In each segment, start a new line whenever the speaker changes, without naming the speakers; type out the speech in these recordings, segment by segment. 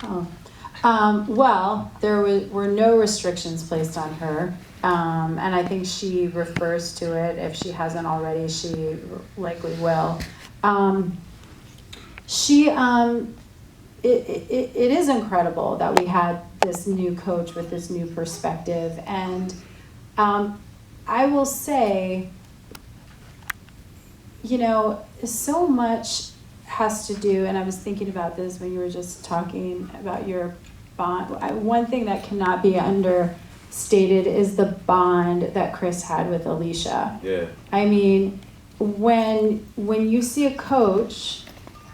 Oh. Well, there were no restrictions placed on her. And I think she refers to it. If she hasn't already, she likely will. It is incredible that we had this new coach with this new perspective. And I will say, so much has to do, and I was thinking about this when you were just talking about your bond. One thing that cannot be understated is the bond that Chris had with Alicia.
Yeah.
I mean, when you see a coach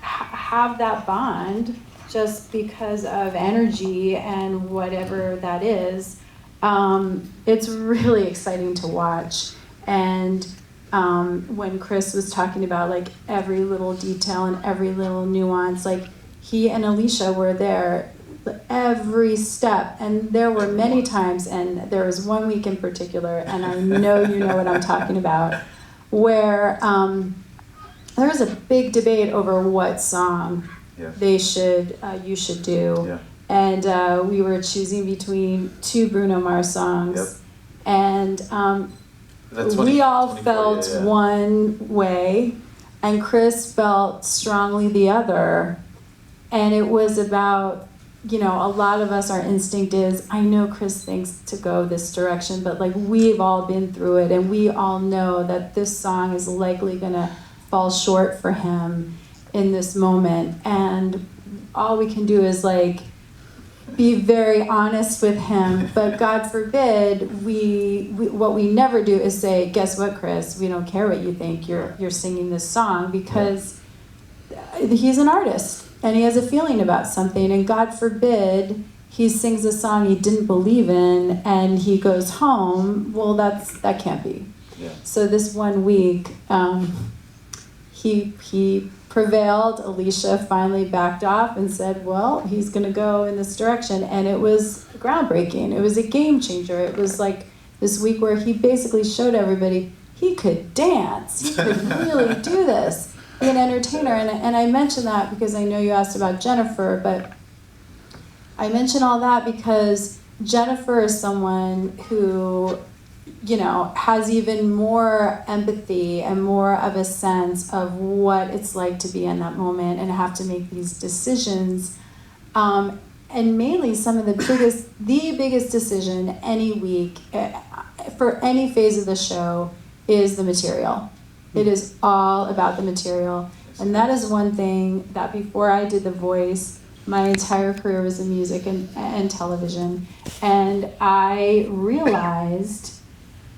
have that bond just because of energy and whatever that is, it's really exciting to watch. And when Chris was talking about like every little detail and every little nuance, like he and Alicia were there every step, and there were many times, and there was one week in particular, and I know you know what I'm talking about, where there was a big debate over what song you should do.
Yeah.
And we were choosing between two Bruno Mars songs. Yep. And we all felt one way, and Chris felt strongly the other. And it was about, a lot of us, our instinct is, I know Chris thinks to go this direction, but like we've all been through it, and we all know that this song is likely gonna fall short for him in this moment. And all we can do is like be very honest with him, but God forbid we what we never do is say, guess what, Chris, we don't care what you think, you're singing this song, because he's an artist and he has a feeling about something, and God forbid he sings a song he didn't believe in and he goes home. Well, that can't be. So this one week he prevailed. Alicia finally backed off and said, well, he's going to go in this direction. And it was groundbreaking. It was a game changer. It was like this week where he basically showed everybody he could dance. He could really do this, be an entertainer. And I mention that because I know you asked about Jennifer, but I mention all that because Jennifer is someone who, has even more empathy and more of a sense of what it's like to be in that moment and have to make these decisions. And mainly the biggest decision any week for any phase of the show is the material. It is all about the material. And that is one thing that before I did The Voice, my entire career was in music and television. And I realized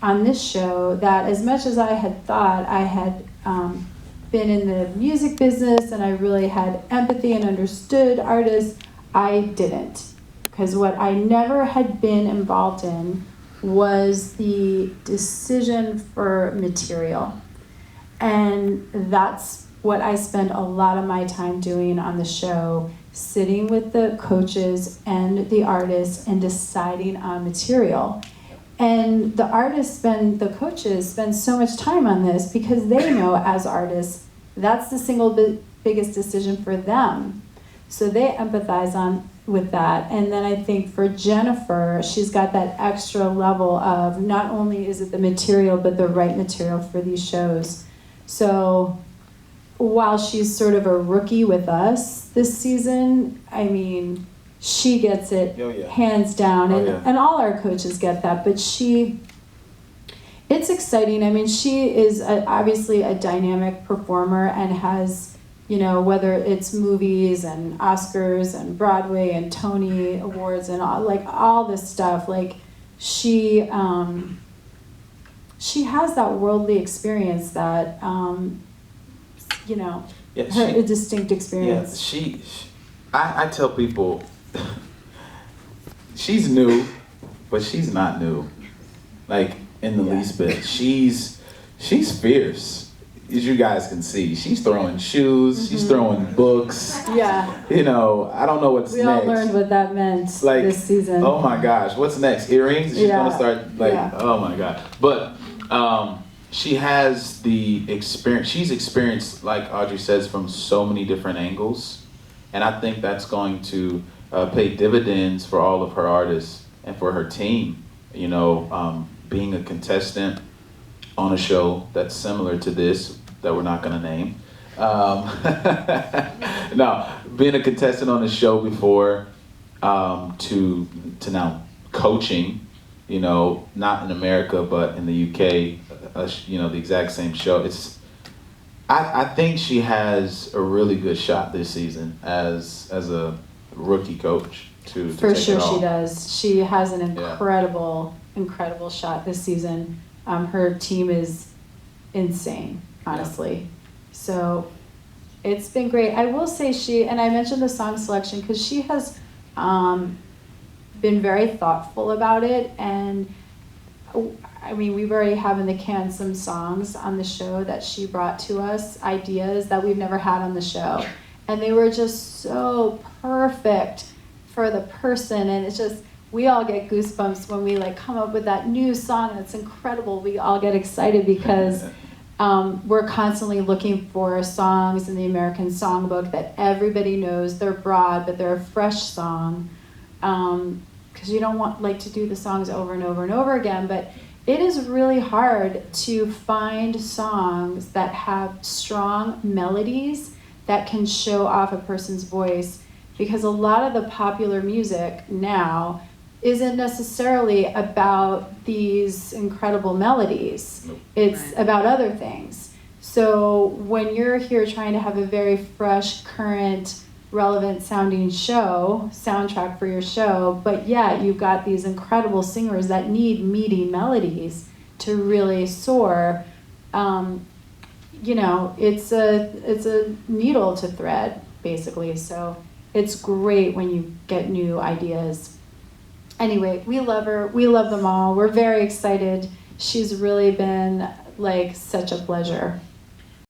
on this show that as much as I had thought I had been in the music business and I really had empathy and understood artists, I didn't. Because what I never had been involved in was the decision for material. And that's what I spent a lot of my time doing on the show, sitting with the coaches and the artists and deciding on material. And the coaches spend so much time on this because they know as artists, that's the single biggest decision for them. So they empathize with that. And then I think for Jennifer, she's got that extra level of not only is it the material, but the right material for these shows. So while she's sort of a rookie with us this season, I mean, she gets it hands down, and all our coaches get that, but it's exciting. I mean, she is obviously a dynamic performer and has, whether it's movies and Oscars and Broadway and Tony Awards and all this stuff, like she has that worldly experience that, a distinct experience.
Yeah, I tell people, she's new, but she's not new, like in the least bit. She's fierce, as you guys can see. She's throwing shoes, she's throwing books.
Yeah.
I don't know what's next.
We all learned what that meant this season.
Oh my gosh, what's next? Earrings? She's gonna start oh my god. But she has the experience. She's experienced, like Audrey says, from so many different angles. And I think that's going to paid dividends for all of her artists and for her team. You know, being a contestant on a show that's similar to this that we're not going to name. No, being a contestant on a show before, to now coaching, you know, not in America but in the UK, you know, the exact same show. I think she has a really good shot this season as a rookie coach to
For
take
sure
it all.
she does. She has an incredible shot this season. Her team is insane, honestly. So it's been great. I will say and I mentioned the song selection because she has been very thoughtful about it. And I mean, we've already have in the can some songs on the show that she brought to us, ideas that we've never had on the show. And they were just so perfect for the person. And it's just, we all get goosebumps when we like come up with that new song that's incredible. We all get excited because we're constantly looking for songs in the American Songbook that everybody knows. They're broad, but they're a fresh song. Because you don't want like to do the songs over and over and over again. But it is really hard to find songs that have strong melodies that can show off a person's voice, because a lot of the popular music now isn't necessarily about these incredible melodies.
Nope.
It's about other things. So when you're here trying to have a very fresh, current, relevant sounding soundtrack for your show, but yet you've got these incredible singers that need meaty melodies to really soar, you know, it's a needle to thread, basically. So it's great when you get new ideas. Anyway, we love her. We love them all. We're very excited. She's really been like such a pleasure.